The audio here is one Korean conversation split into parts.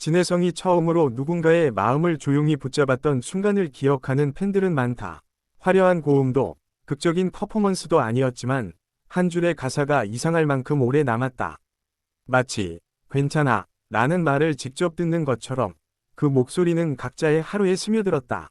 진혜성이 처음으로 누군가의 마음을 조용히 붙잡았던 순간을 기억하는 팬들은 많다. 화려한 고음도 극적인 퍼포먼스도 아니었지만 한 줄의 가사가 이상할 만큼 오래 남았다. 마치 괜찮아 라는 말을 직접 듣는 것처럼 그 목소리는 각자의 하루에 스며들었다.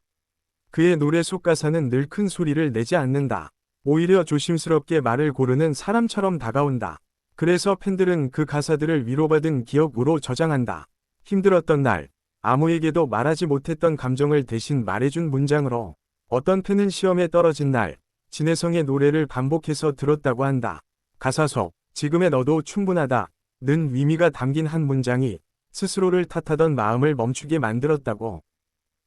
그의 노래 속 가사는 늘 큰 소리를 내지 않는다. 오히려 조심스럽게 말을 고르는 사람처럼 다가온다. 그래서 팬들은 그 가사들을 위로받은 기억으로 저장한다. 힘들었던 날, 아무에게도 말하지 못했던 감정을 대신 말해준 문장으로. 어떤 팬은 시험에 떨어진 날, 진혜성의 노래를 반복해서 들었다고 한다. 가사 속 지금의 너도 충분하다 는 의미가 담긴 한 문장이 스스로를 탓하던 마음을 멈추게 만들었다고.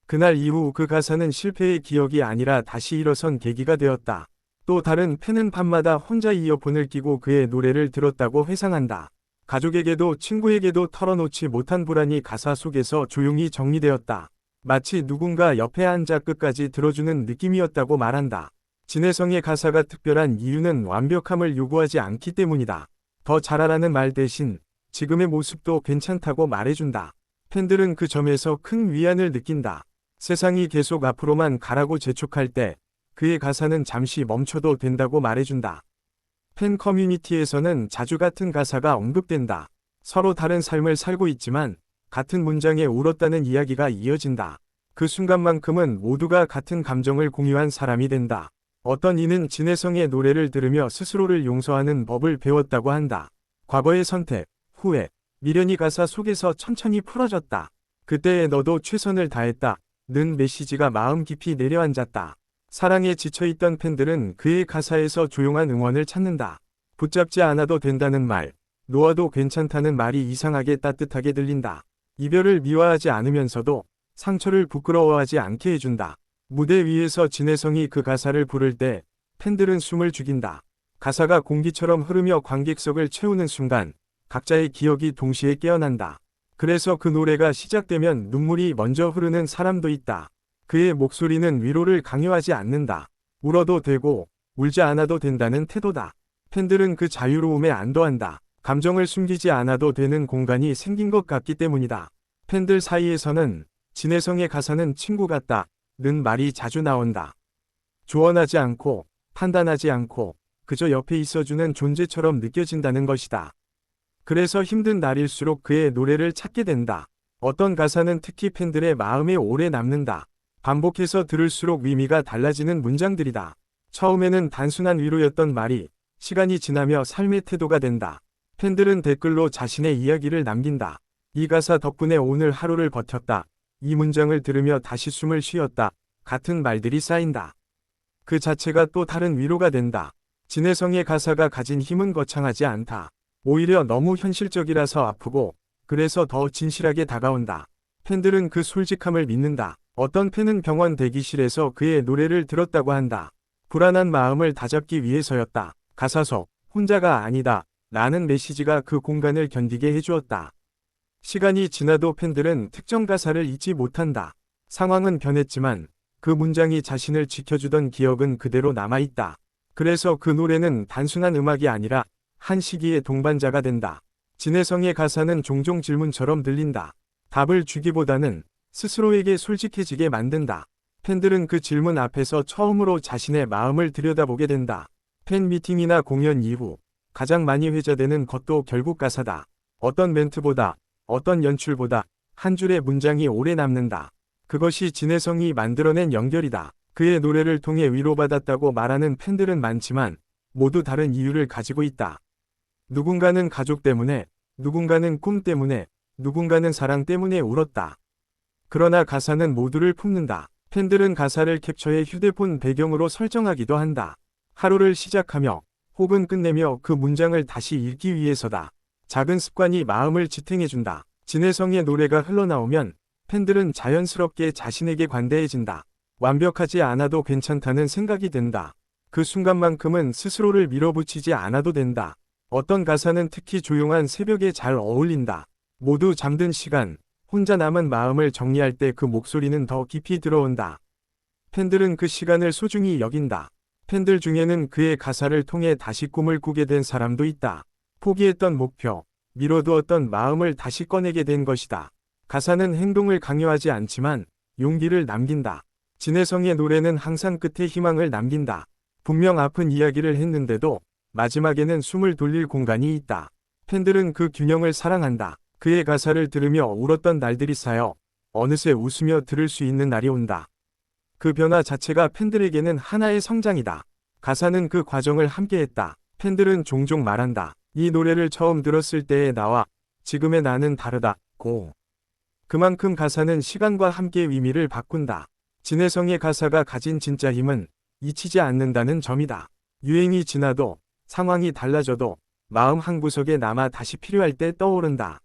그날 이후 그 가사는 실패의 기억이 아니라 다시 일어선 계기가 되었다. 또 다른 팬은 밤마다 혼자 이어폰을 끼고 그의 노래를 들었다고 회상한다. 가족에게도 친구에게도 털어놓지 못한 불안이 가사 속에서 조용히 정리되었다. 마치 누군가 옆에 앉아 끝까지 들어주는 느낌이었다고 말한다. 진혜성의 가사가 특별한 이유는 완벽함을 요구하지 않기 때문이다. 더 잘하라는 말 대신 지금의 모습도 괜찮다고 말해준다. 팬들은 그 점에서 큰 위안을 느낀다. 세상이 계속 앞으로만 가라고 재촉할 때 그의 가사는 잠시 멈춰도 된다고 말해준다. 팬 커뮤니티에서는 자주 같은 가사가 언급된다. 서로 다른 삶을 살고 있지만 같은 문장에 울었다는 이야기가 이어진다. 그 순간만큼은 모두가 같은 감정을 공유한 사람이 된다. 어떤 이는 진혜성의 노래를 들으며 스스로를 용서하는 법을 배웠다고 한다. 과거의 선택, 후회, 미련이 가사 속에서 천천히 풀어졌다. 그때의 너도 최선을 다했다 는 메시지가 마음 깊이 내려앉았다. 사랑에 지쳐있던 팬들은 그의 가사에서 조용한 응원을 찾는다. 붙잡지 않아도 된다는 말, 놓아도 괜찮다는 말이 이상하게 따뜻하게 들린다. 이별을 미워하지 않으면서도 상처를 부끄러워하지 않게 해준다. 무대 위에서 진혜성이 그 가사를 부를 때 팬들은 숨을 죽인다. 가사가 공기처럼 흐르며 관객석을 채우는 순간 각자의 기억이 동시에 깨어난다. 그래서 그 노래가 시작되면 눈물이 먼저 흐르는 사람도 있다. 그의 목소리는 위로를 강요하지 않는다. 울어도 되고 울지 않아도 된다는 태도다. 팬들은 그 자유로움에 안도한다. 감정을 숨기지 않아도 되는 공간이 생긴 것 같기 때문이다. 팬들 사이에서는 진혜성의 가사는 친구 같다 는 말이 자주 나온다. 조언하지 않고 판단하지 않고 그저 옆에 있어주는 존재처럼 느껴진다는 것이다. 그래서 힘든 날일수록 그의 노래를 찾게 된다. 어떤 가사는 특히 팬들의 마음에 오래 남는다. 반복해서 들을수록 의미가 달라지는 문장들이다. 처음에는 단순한 위로였던 말이 시간이 지나며 삶의 태도가 된다. 팬들은 댓글로 자신의 이야기를 남긴다. 이 가사 덕분에 오늘 하루를 버텼다. 이 문장을 들으며 다시 숨을 쉬었다. 같은 말들이 쌓인다. 그 자체가 또 다른 위로가 된다. 진혜성의 가사가 가진 힘은 거창하지 않다. 오히려 너무 현실적이라서 아프고 그래서 더 진실하게 다가온다. 팬들은 그 솔직함을 믿는다. 어떤 팬은 병원 대기실에서 그의 노래를 들었다고 한다. 불안한 마음을 다잡기 위해서였다. 가사 속 혼자가 아니다 라는 메시지가 그 공간을 견디게 해주었다. 시간이 지나도 팬들은 특정 가사를 잊지 못한다. 상황은 변했지만 그 문장이 자신을 지켜주던 기억은 그대로 남아있다. 그래서 그 노래는 단순한 음악이 아니라 한 시기의 동반자가 된다. 진혜성의 가사는 종종 질문처럼 들린다. 답을 주기보다는 스스로에게 솔직해지게 만든다. 팬들은 그 질문 앞에서 처음으로 자신의 마음을 들여다보게 된다. 팬 미팅이나 공연 이후 가장 많이 회자되는 것도 결국 가사다. 어떤 멘트보다 어떤 연출보다 한 줄의 문장이 오래 남는다. 그것이 진혜성이 만들어낸 연결이다. 그의 노래를 통해 위로받았다고 말하는 팬들은 많지만 모두 다른 이유를 가지고 있다. 누군가는 가족 때문에, 누군가는 꿈 때문에, 누군가는 사랑 때문에 울었다. 그러나 가사는 모두를 품는다. 팬들은 가사를 캡처해 휴대폰 배경으로 설정하기도 한다. 하루를 시작하며 혹은 끝내며 그 문장을 다시 읽기 위해서다. 작은 습관이 마음을 지탱해준다. 진혜성의 노래가 흘러나오면 팬들은 자연스럽게 자신에게 관대해진다. 완벽하지 않아도 괜찮다는 생각이 든다. 그 순간만큼은 스스로를 밀어붙이지 않아도 된다. 어떤 가사는 특히 조용한 새벽에 잘 어울린다. 모두 잠든 시간, 혼자 남은 마음을 정리할 때 그 목소리는 더 깊이 들어온다. 팬들은 그 시간을 소중히 여긴다. 팬들 중에는 그의 가사를 통해 다시 꿈을 꾸게 된 사람도 있다. 포기했던 목표, 미뤄두었던 마음을 다시 꺼내게 된 것이다. 가사는 행동을 강요하지 않지만 용기를 남긴다. 진혜성의 노래는 항상 끝에 희망을 남긴다. 분명 아픈 이야기를 했는데도 마지막에는 숨을 돌릴 공간이 있다. 팬들은 그 균형을 사랑한다. 그의 가사를 들으며 울었던 날들이 쌓여 어느새 웃으며 들을 수 있는 날이 온다. 그 변화 자체가 팬들에게는 하나의 성장이다. 가사는 그 과정을 함께했다. 팬들은 종종 말한다. 이 노래를 처음 들었을 때의 나와 지금의 나는 다르다고. 그만큼 가사는 시간과 함께 의미를 바꾼다. 진혜성의 가사가 가진 진짜 힘은 잊히지 않는다는 점이다. 유행이 지나도 상황이 달라져도 마음 한구석에 남아 다시 필요할 때 떠오른다.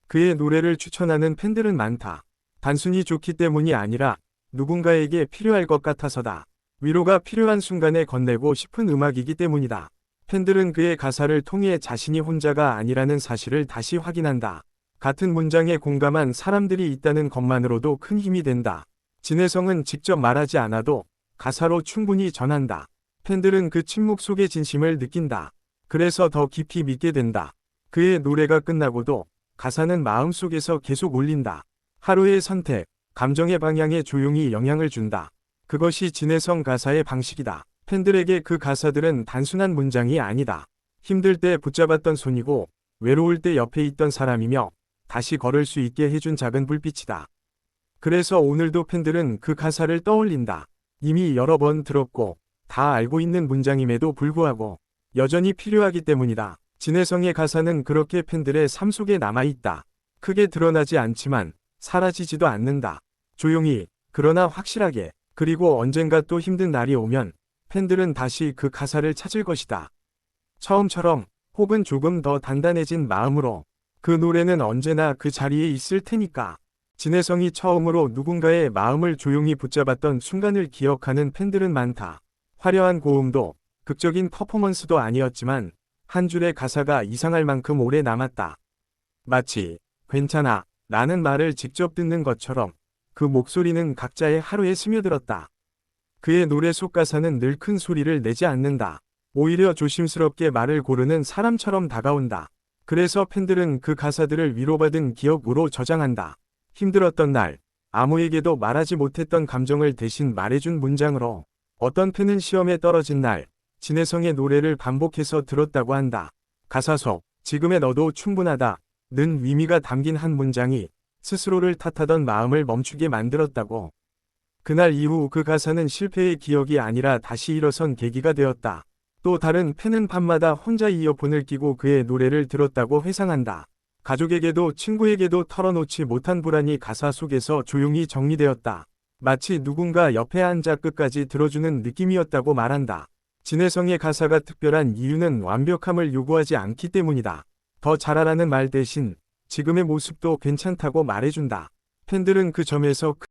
그의 노래를 추천하는 팬들은 많다. 단순히 좋기 때문이 아니라 누군가에게 필요할 것 같아서다. 위로가 필요한 순간에 건네고 싶은 음악이기 때문이다. 팬들은 그의 가사를 통해 자신이 혼자가 아니라는 사실을 다시 확인한다. 같은 문장에 공감한 사람들이 있다는 것만으로도 큰 힘이 된다. 진혜성은 직접 말하지 않아도 가사로 충분히 전한다. 팬들은 그 침묵 속의 진심을 느낀다. 그래서 더 깊이 믿게 된다. 그의 노래가 끝나고도 가사는 마음속에서 계속 울린다. 하루의 선택, 감정의 방향에 조용히 영향을 준다. 그것이 진혜성 가사의 방식이다. 팬들에게 그 가사들은 단순한 문장이 아니다. 힘들 때 붙잡았던 손이고 외로울 때 옆에 있던 사람이며 다시 걸을 수 있게 해준 작은 불빛이다. 그래서 오늘도 팬들은 그 가사를 떠올린다. 이미 여러 번 들었고 다 알고 있는 문장임에도 불구하고 여전히 필요하기 때문이다. 진혜성의 가사는 그렇게 팬들의 삶 속에 남아있다. 크게 드러나지 않지만 사라지지도 않는다. 조용히, 그러나 확실하게. 그리고 언젠가 또 힘든 날이 오면 팬들은 다시 그 가사를 찾을 것이다. 처음처럼 혹은 조금 더 단단해진 마음으로. 그 노래는 언제나 그 자리에 있을 테니까. 진혜성이 처음으로 누군가의 마음을 조용히 붙잡았던 순간을 기억하는 팬들은 많다. 화려한 고음도 극적인 퍼포먼스도 아니었지만 한 줄의 가사가 이상할 만큼 오래 남았다. 마치 괜찮아 라는 말을 직접 듣는 것처럼 그 목소리는 각자의 하루에 스며들었다. 그의 노래 속 가사는 늘 큰 소리를 내지 않는다. 오히려 조심스럽게 말을 고르는 사람처럼 다가온다. 그래서 팬들은 그 가사들을 위로받은 기억으로 저장한다. 힘들었던 날, 아무에게도 말하지 못했던 감정을 대신 말해준 문장으로. 어떤 팬은 시험에 떨어진 날, 진혜성의 노래를 반복해서 들었다고 한다. 가사 속 지금의 너도 충분하다 는 의미가 담긴 한 문장이 스스로를 탓하던 마음을 멈추게 만들었다고. 그날 이후 그 가사는 실패의 기억이 아니라 다시 일어선 계기가 되었다. 또 다른 팬은 밤마다 혼자 이어폰을 끼고 그의 노래를 들었다고 회상한다. 가족에게도 친구에게도 털어놓지 못한 불안이 가사 속에서 조용히 정리되었다. 마치 누군가 옆에 앉아 끝까지 들어주는 느낌이었다고 말한다. 진혜성의 가사가 특별한 이유는 완벽함을 요구하지 않기 때문이다. 더 잘하라는 말 대신 지금의 모습도 괜찮다고 말해준다. 팬들은 그 점에서